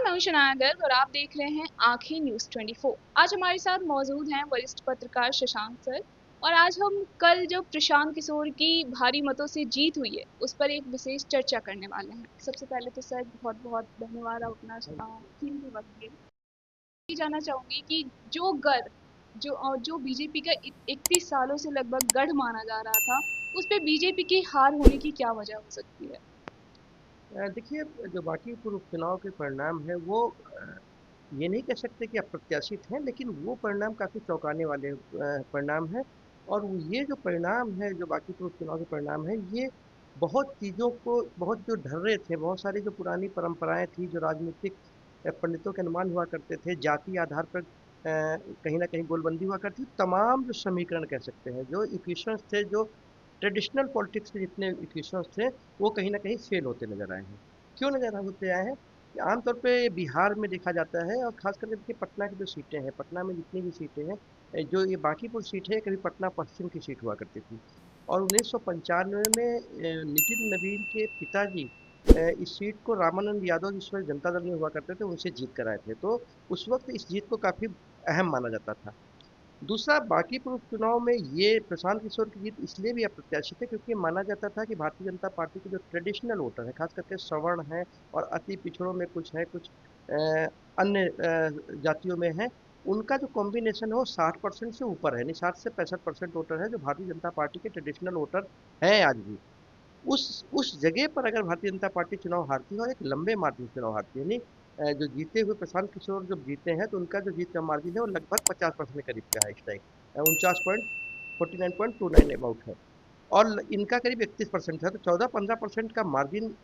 मैं हूं शनाया गर्ग और आप देख रहे हैं आंखें न्यूज 24। आज हमारे साथ मौजूद हैं वरिष्ठ पत्रकार शशांक सर। और आज हम कल जो प्रशांत किशोर की भारी मतों से जीत हुई है उस पर एक विशेष चर्चा करने वाले हैं। सबसे पहले तो सर बहुत बहुत धन्यवाद, आप अपना कीमती वक्त दिए। ये जानना चाहूंगी कि जो बीजेपी का 31 सालों से लगभग गढ़ माना जा रहा था, उस पे बीजेपी की हार होने की क्या वजह हो सकती है? देखिए, जो बाकी पूर्व उपचुनाव के परिणाम हैं वो ये नहीं कह सकते कि अप्रत्याशित हैं, लेकिन वो परिणाम काफ़ी चौंकाने वाले परिणाम हैं। और ये जो परिणाम है, जो बाकी पूर्व उपचुनाव के परिणाम हैं, ये बहुत चीज़ों को, बहुत जो ढर्रे थे, बहुत सारी जो पुरानी परंपराएं थी, जो राजनीतिक पंडितों के अनुमान हुआ करते थे, जाति आधार पर कहीं ना कहीं गोलबंदी हुआ करती थी, तमाम जो समीकरण कह सकते हैं, जो इक्वेशंस थे, जो ट्रेडिशनल पॉलिटिक्स के जितने इक्वेशंस थे, वो कहीं न कहीं फेल होते नज़र आए हैं। क्यों नज़र होते आए हैं? कि आमतौर पे बिहार में देखा जाता है, और ख़ास करके देखिए पटना की जो सीटें हैं, पटना में जितनी भी सीटें हैं, जो ये बांकीपुर सीट है, कभी पटना पश्चिम की सीट हुआ करती थी। और 1995 में नितिन नवीन के पिताजी इस सीट को रामानंद यादव, जिस वक़्त जनता दल में हुआ करते थे, उनसे जीत कर आए थे। तो उस वक़्त इस जीत को काफ़ी अहम माना जाता था। दूसरा, बांकीपुर उपचुनाव में ये प्रशांत किशोर की जीत इसलिए भी अप्रत्याशित है, क्योंकि माना जाता था कि भारतीय जनता पार्टी के जो ट्रेडिशनल वोटर हैं, खास करके सवर्ण हैं और अति पिछड़ों में कुछ है, कुछ अन्य जातियों में है, उनका जो कॉम्बिनेशन है वो 60% से ऊपर है, नहीं 60 से 65% वोटर है जो भारतीय जनता पार्टी के ट्रेडिशनल वोटर हैं आज भी। उस जगह पर अगर भारतीय जनता पार्टी चुनाव हारती है, और एक लंबे मार्जिन से चुनाव हारती है, नहीं जो जीते हुए प्रशांत किशोर जब जीते हैं, तो उनका जो जीत का मार्जिन है वो लगभग 50% के करीब का है इस टाइम, 49.49 अबाउट है। और इनका करीब 31% है, तो 14-15% का मार्जिन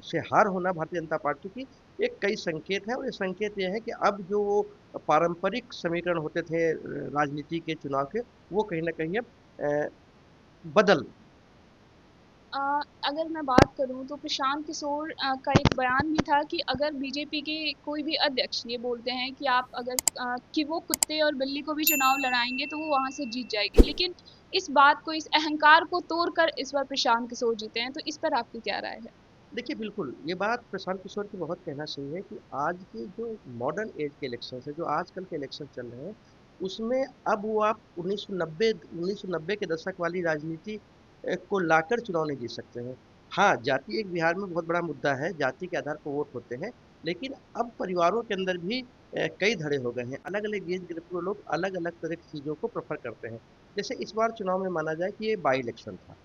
से हार होना भारतीय जनता पार्टी की एक कई संकेत है। और ये संकेत ये है कि अब जो वो पारंपरिक समीकरण होते थे राजनीति के चुनाव के, वो कहीं ना कहीं अब बदल। अ, अगर मैं बात करूं तो प्रशांत किशोर का एक बयान भी था कि अगर बीजेपी के कोई भी अध्यक्ष ये बोलते हैं कि आप अगर कि वो कुत्ते और बिल्ली को भी चुनाव लड़ाएंगे तो वो वहां से जीत जाएगी, लेकिन इस बात को, इस अहंकार को तोड़कर इस बार प्रशांत किशोर जीते हैं, तो इस पर आपकी क्या राय है? देखिए, बिल्कुल, ये बात प्रशांत किशोर की बहुत कहना सही है कि आज के जो मॉडर्न एज के इलेक्शंस हैं, जो आजकल के इलेक्शन चल रहे हैं, उसमें अब वो आप 1990 के दशक वाली राजनीति को लाकर चुनाव नहीं जीत सकते हैं। हाँ, जाति एक बिहार में बहुत बड़ा मुद्दा है, जाति के आधार पर वोट होते हैं, लेकिन अब परिवारों के अंदर भी कई धड़े हो गए हैं, अलग-अलग एज ग्रुप के लोग अलग-अलग तरह की चीज़ों को प्रेफ़र करते हैं। जैसे इस बार चुनाव में माना जाए कि ये बाई इलेक्शन था।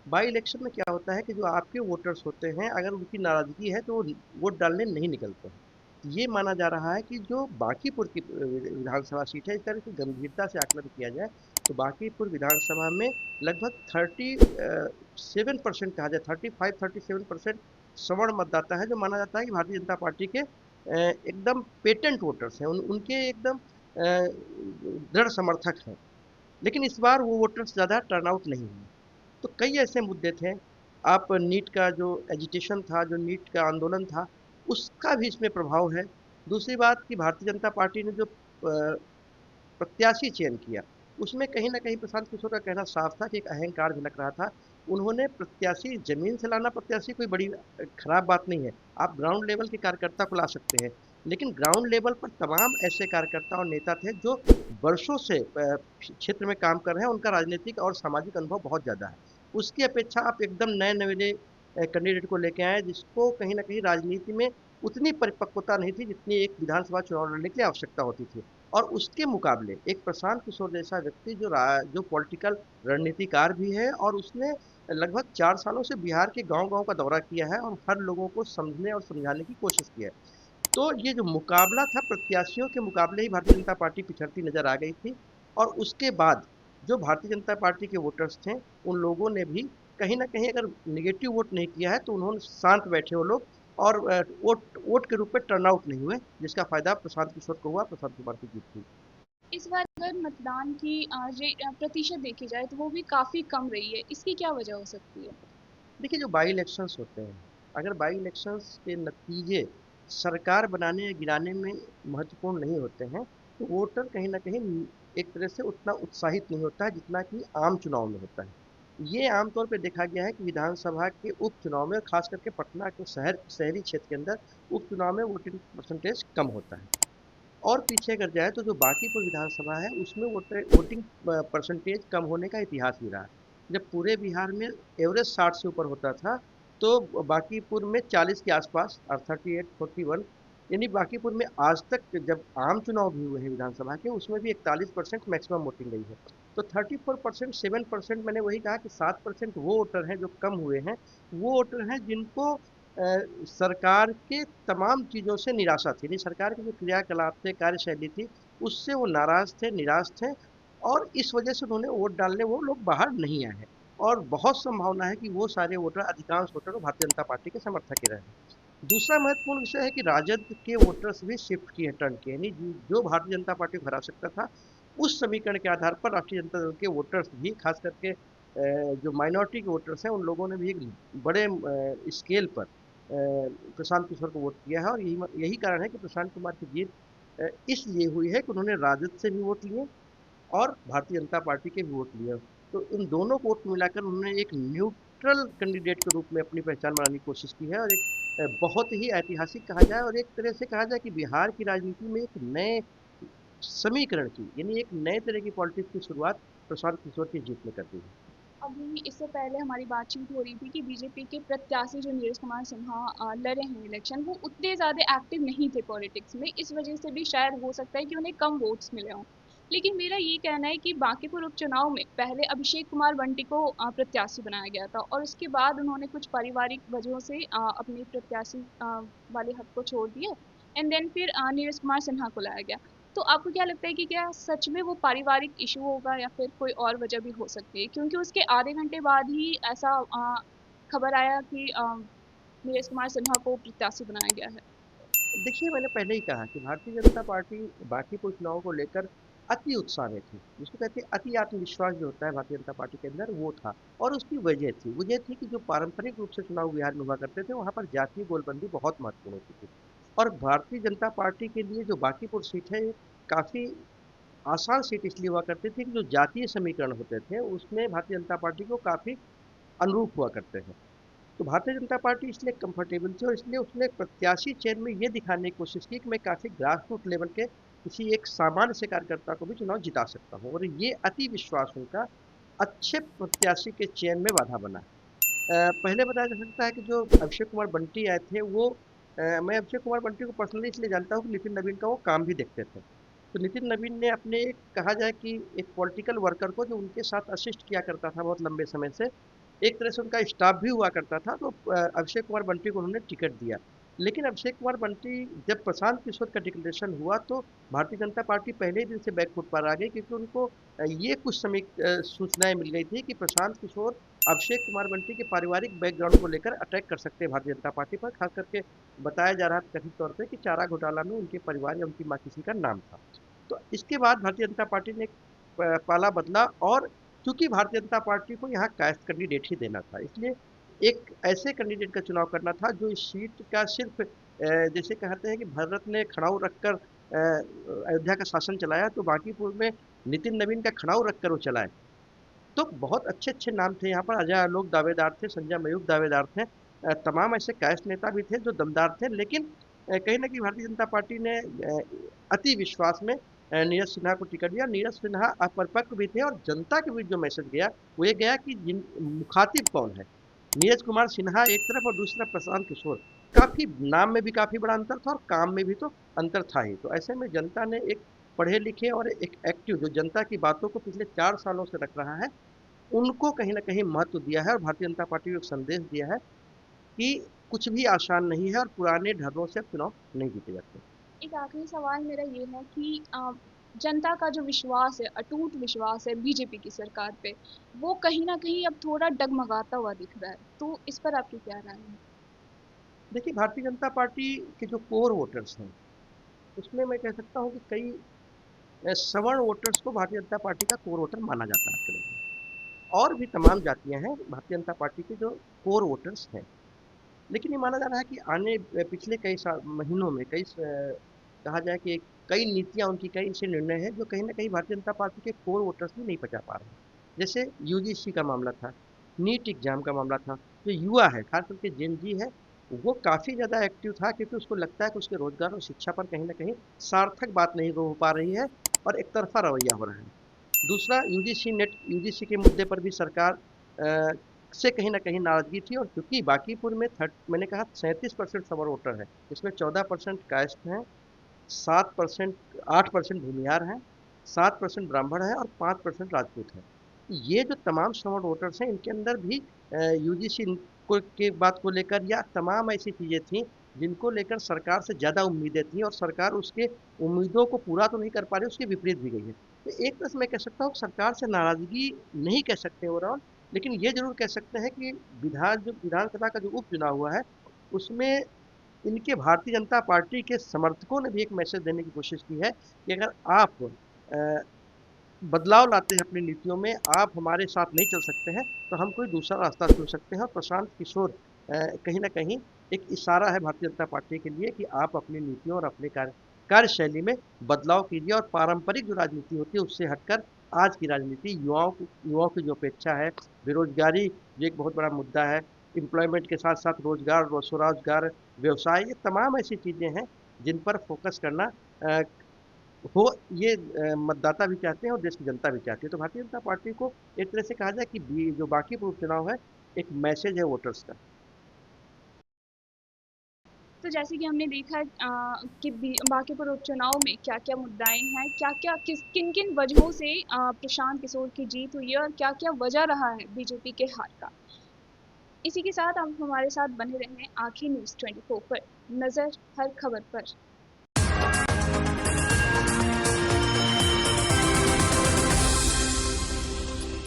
बाई इलेक्शन में क्या होता है कि जो आपके वोटर्स होते हैं, अगर उनकी नाराजगी है तो वो वोट डालने नहीं निकलते हैं। ये माना जा रहा है कि जो बांकीपुर की विधानसभा सीट है, इस तरह की गंभीरता से आकलन किया जाए, तो बांकीपुर विधानसभा में लगभग 37% कहा जाए, 35-37% सवर्ण मतदाता है, जो माना जाता है कि भारतीय जनता पार्टी के एकदम पेटेंट वोटर्स हैं, उनके एकदम दृढ़ समर्थक हैं। लेकिन इस बार वो वोटर्स ज़्यादा टर्नआउट नहीं हुए। तो कई ऐसे मुद्दे थे। आप नीट का जो एजिटेशन था, जो नीट का आंदोलन था, उसका भी इसमें प्रभाव है। दूसरी बात कि भारतीय जनता पार्टी ने जो प्रत्याशी चयन किया, उसमें कहीं न कहीं प्रशांत किशोर का कहना साफ था कि एक अहंकार झलक रहा था। उन्होंने प्रत्याशी ज़मीन से लाना, प्रत्याशी कोई बड़ी खराब बात नहीं है। आप ग्राउंड लेवल के कार्यकर्ता को ला सकते हैं। लेकिन ग्राउंड लेवल पर तमाम ऐसे कार्यकर्ता और नेता थे जो वर्षों से क्षेत्र में काम कर रहे हैं, उनका राजनीतिक और सामाजिक अनुभव बहुत ज़्यादा है। उसकी अपेक्षा आप एकदम नए-नवेले कैंडिडेट को लेके आए, जिसको कहीं न कहीं राजनीति में उतनी परिपक्वता नहीं थी, जितनी एक विधानसभा चुनाव लड़ने की आवश्यकता होती थी। और उसके मुकाबले एक प्रशांत किशोर जैसा व्यक्ति जो पॉलिटिकल रणनीतिकार भी है, और उसने लगभग 4 सालों से बिहार के गांव-गांव का दौरा किया है और हर लोगों को समझने और समझाने की कोशिश की है। तो ये जो मुकाबला था, प्रत्याशियों के मुकाबले ही भारतीय जनता पार्टी पिछड़ती नजर आ गई थी। और उसके बाद जो भारतीय जनता पार्टी के वोटर्स थे, उन लोगों ने भी कहीं ना कहीं अगर निगेटिव वोट नहीं किया है, तो उन्होंने शांत बैठे वो लोग, और वोट वोट के रूप में टर्नआउट नहीं हुए, जिसका फायदा प्रशांत किशोर को हुआ, प्रशांत कुमार की जीत हुई। इस बार अगर मतदान की प्रतिशत देखी जाए तो वो भी काफी कम रही है, इसकी क्या वजह हो सकती है? देखिए, जो बाई इलेक्शंस होते हैं, अगर बाई इलेक्शंस के नतीजे सरकार बनाने या गिराने में महत्वपूर्ण नहीं होते हैं, तो वोटर कहीं ना कहीं एक तरह से उतना उत्साहित नहीं होता है, जितना कि आम चुनाव में होता है। ये आमतौर पे देखा गया है कि विधानसभा के उपचुनाव में, खास करके पटना के शहरी क्षेत्र के अंदर उपचुनाव में वोटिंग परसेंटेज कम होता है। और पीछे अगर जाए तो जो बांकीपुर विधानसभा है उसमें वोटिंग परसेंटेज कम होने का इतिहास भी रहा है। जब पूरे बिहार में एवरेज 60 से ऊपर होता था, तो बांकीपुर में 40 के आसपास और 38-41, यानी बांकीपुर में आज तक जब आम चुनाव भी हुए हैं विधानसभा के, उसमें भी 41% मैक्सिमम वोटिंग रही है। तो 34%, 7%, मैंने वही कहा कि 7% वो वोटर हैं जो कम हुए हैं। वो वोटर हैं जिनको सरकार के तमाम चीज़ों से निराशा थी, नहीं सरकार के जो क्रियाकलाप थे, कार्यशैली थी, उससे वो नाराज थे, निराश थे, और इस वजह से उन्होंने वोट डालने वो लोग बाहर नहीं आए हैं। और बहुत संभावना है कि वो सारे वोटर, अधिकांश वोटर भारतीय जनता पार्टी के समर्थक ही रहे हैं। दूसरा महत्वपूर्ण विषय है कि राजद के वोटर्स भी शिफ्ट किए, टर्न किए, यानी जो भारतीय जनता पार्टी को हरा सकता था, उस समीकरण के आधार पर राष्ट्रीय जनता दल के वोटर्स भी, खास करके जो माइनॉरिटी के वोटर्स हैं, उन लोगों ने भी एक बड़े स्केल पर प्रशांत किशोर को वोट किया है। और यही यही कारण है कि प्रशांत कुमार की जीत इसलिए हुई है कि उन्होंने राजद से भी वोट लिए और भारतीय जनता पार्टी के भी वोट लिए। तो इन दोनों को वोट मिलाकर उन्होंने एक न्यूट्रल कैंडिडेट के रूप में अपनी पहचान बनाने की कोशिश की है, और एक बहुत ही ऐतिहासिक कहा जाए, और एक तरह से कहा जाए कि बिहार की राजनीति में एक नए समीकरण की, यानी एक नए तरह की पॉलिटिक्स की शुरुआत प्रशांत किशोर की जीत में कर दी है। अभी इससे पहले हमारी बातचीत हो रही थी कि बीजेपी के प्रत्याशी जो नीरज कुमार सिन्हा लड़े हैं इलेक्शन, वो उतने ज़्यादा एक्टिव नहीं थे पॉलिटिक्स में। इस वजह से भी शायद हो सकता है कि उन्हें कम वोट्स मिले हों। लेकिन मेरा ये कहना है कि बांकीपुर उपचुनाव में पहले अभिषेक कुमार बंटी को प्रत्याशी बनाया गया था, और उसके बाद उन्होंने कुछ पारिवारिक वजहों से अपने प्रत्याशी वाले हक को छोड़ दिया। एंड देन फिर नीरज कुमार सिन्हा को लाया गया। तो आपको क्या लगता है कि क्या सच में वो पारिवारिक इशू होगा, या फिर कोई और वजह भी हो सकती है? क्योंकि उसके आधे घंटे बाद ही ऐसा खबर आया कि नीरज कुमार सिन्हा को प्रत्याशी बनाया गया है। देखिए, मैंने पहले ही कहा कि भारतीय जनता पार्टी बाकी कुछ चुनावों को लेकर अति उत्साह में थी, जिसको कहते हैं अति आत्मविश्वास जो होता है भारतीय जनता पार्टी के अंदर, वो था। और उसकी वजह थी कि जो पारंपरिक रूप से चुनाव बिहार में हुआ करते थे, वहाँ पर जातीय गोलबंदी बहुत महत्वपूर्ण होती थी। और भारतीय जनता पार्टी के लिए जो बांकीपुर सीट है, ये काफ़ी आसान सीट इसलिए हुआ करती थी कि जो जातीय समीकरण होते थे उसमें भारतीय जनता पार्टी को काफ़ी अनुरूप हुआ करते हैं। तो भारतीय जनता पार्टी इसलिए कंफर्टेबल थी, और इसलिए उसने प्रत्याशी चयन में ये दिखाने की कोशिश की कि मैं काफ़ी ग्रास रूट लेवल के किसी एक सामान्य से कार्यकर्ता को भी चुनाव जिता सकता हूँ, और ये अति विश्वास उनका अच्छे प्रत्याशी के चयन में बाधा बना। पहले बताया जा सकता है कि जो अभिषेक कुमार बंटी आए थे, वो मैं अभिषेक कुमार बंटी को पर्सनली इसलिए जानता हूँ कि नितिन नवीन का वो काम भी देखते थे। तो नितिन नवीन ने अपने एक, कहा जाए कि एक पॉलिटिकल वर्कर को जो उनके साथ असिस्ट किया करता था बहुत लंबे समय से, एक तरह से उनका स्टाफ भी हुआ करता था, तो अभिषेक कुमार बंटी को उन्होंने टिकट दिया। लेकिन अभिषेक कुमार बंटी, जब प्रशांत किशोर का डिक्लेरेशन हुआ, तो भारतीय जनता पार्टी पहले ही दिन से बैकफुट पर आ गई, क्योंकि उनको ये कुछ समय सूचनाएं मिल गई थी कि प्रशांत किशोर अभिषेक कुमार बंटी के पारिवारिक बैकग्राउंड को लेकर अटैक कर सकते हैं भारतीय जनता पार्टी पर। खास करके बताया जा रहा था कथित तौर पे कि चारा घोटाला में उनके परिवार या उनकी माँ किसी का नाम था। तो इसके बाद भारतीय जनता पार्टी ने पाला बदला, और चूंकि भारतीय जनता पार्टी को यहाँ कास्ट कैंडिडेट ही देना था, इसलिए एक ऐसे कैंडिडेट का चुनाव करना था जो इस सीट का सिर्फ जैसे कहते हैं कि भरत ने खड़ाऊ रखकर अयोध्या का शासन चलाया, तो बांकीपुर में नितिन नवीन का खड़ाऊ रखकर वो चलाए। तो बहुत अच्छे अच्छे नाम थे यहाँ पर, अजय आलोक दावेदार थे, संजय मयूख दावेदार थे, तमाम ऐसे कास्ट नेता भी थे जो दमदार थे। लेकिन कहीं ना कहीं भारतीय जनता पार्टी ने अति विश्वास में नीरज सिन्हा को टिकट दिया। नीरज सिन्हा अपरिपक्व भी थे, और जनता के बीच जो मैसेज गया वो ये गया कि जिन मुखातिब कौन है, नीरज कुमार सिन्हा एक तरफ और दूसरा प्रशांत किशोर, काफी नाम में भी काफी बड़ा अंतर था और काम में भी तो अंतर था ही। तो ऐसे में जनता ने एक पढ़े लिखे और एक एक्टिव, जो जनता की बातों को पिछले 4 सालों से रख रहा है, उनको कहीं न कहीं महत्व दिया है, और भारतीय जनता पार्टी को एक संदेश दिया है कि कुछ भी आसान नहीं है, और पुराने ढर्रों से अब चुनाव नहीं जीते जाते। एक आखिरी सवाल मेरा ये है कि जनता का जो विश्वास है, अटूट विश्वास है बीजेपी की सरकार पे, वो कहीं ना कहीं अब थोड़ा डगमगाता हुआ दिख रहा है। तो इस पर आपकी क्या राय है? देखिए, भारतीय जनता पार्टी के जो कोर वोटर्स हैं, उसमें मैं कह सकता हूँ कि कई सवर्ण वोटर्स को भारतीय जनता पार्टी का कोर वोटर माना जाता है आज के दौर में। और भी तमाम जातियाँ हैं भारतीय जनता पार्टी के जो कोर वोटर्स हैं। लेकिन ये माना जा रहा है कि पिछले कई महीनों में कहा जाए कि कई नीतियां उनकी, कई ऐसे निर्णय हैं जो कहीं ना कहीं भारतीय जनता पार्टी के कोर वोटर्स भी नहीं पचा पा रहे हैं। जैसे यूजीसी का मामला था, नीट एग्जाम का मामला था। जो युवा है, खास करके जेन जी है, वो काफ़ी ज़्यादा एक्टिव था क्योंकि उसको लगता है कि उसके रोजगार और शिक्षा पर कहीं ना कहीं सार्थक बात नहीं हो पा रही है और एक तरफा रवैया हो रहा है। दूसरा, यूजीसी नेट, यूजीसी के मुद्दे पर भी सरकार से कहीं ना कहीं नाराजगी थी, और क्योंकि बांकीपुर में मैंने कहा 37% समर वोटर है, इसमें 14% कायस्थ हैं, 7%, 8% भूमिहार हैं, 7% ब्राह्मण है और 5% राजपूत है। ये जो तमाम समर वोटर्स हैं, इनके अंदर भी यूजीसी को के बात को लेकर या तमाम ऐसी चीज़ें थी जिनको लेकर सरकार से ज़्यादा उम्मीदें थी, और सरकार उसके उम्मीदों को पूरा तो नहीं कर पा रही, उसके विपरीत भी गई है। तो एक तरह से मैं कह सकता हूँ सरकार से नाराजगी नहीं कह सकते ओवरऑल, लेकिन ये जरूर कह सकते हैं कि विधानसभा का जो उपचुनाव हुआ है उसमें इनके भारतीय जनता पार्टी के समर्थकों ने भी एक मैसेज देने की कोशिश की है कि अगर आप बदलाव लाते हैं अपनी नीतियों में, आप हमारे साथ नहीं चल सकते हैं, तो हम कोई दूसरा रास्ता चुन सकते हैं। और प्रशांत किशोर कहीं ना कहीं एक इशारा है भारतीय जनता पार्टी के लिए कि आप अपनी नीतियों और अपने कार्यशैली में बदलाव कीजिए, और पारंपरिक जो राजनीति होती है उससे हटकर आज की राजनीति, युवाओं की जो अपेक्षा है, बेरोजगारी जो एक बहुत बड़ा मुद्दा है, एम्प्लॉयमेंट के साथ साथ रोजगार, स्वरोजगार, व्यवसाय, ये तमाम ऐसी चीज़ें हैं जिन पर फोकस करना अ, हो, ये मतदाता भी चाहते हैं और देश की जनता भी चाहती है। तो भारतीय जनता पार्टी को एक तरह से कहा जाए कि जो बाकी उपचुनाव है, एक मैसेज है वोटर्स का। तो जैसे कि हमने देखा है कि बांकीपुर उपचुनाव में क्या-क्या मुद्दाएं हैं, क्या-क्या किन-किन वजहों से प्रशांत किशोर की जीत हुई है और क्या-क्या वजह रहा है बीजेपी के हार का। इसी के साथ आप हमारे साथ बने रहें आखिर न्यूज़ 24 पर। नज़र हर खबर पर।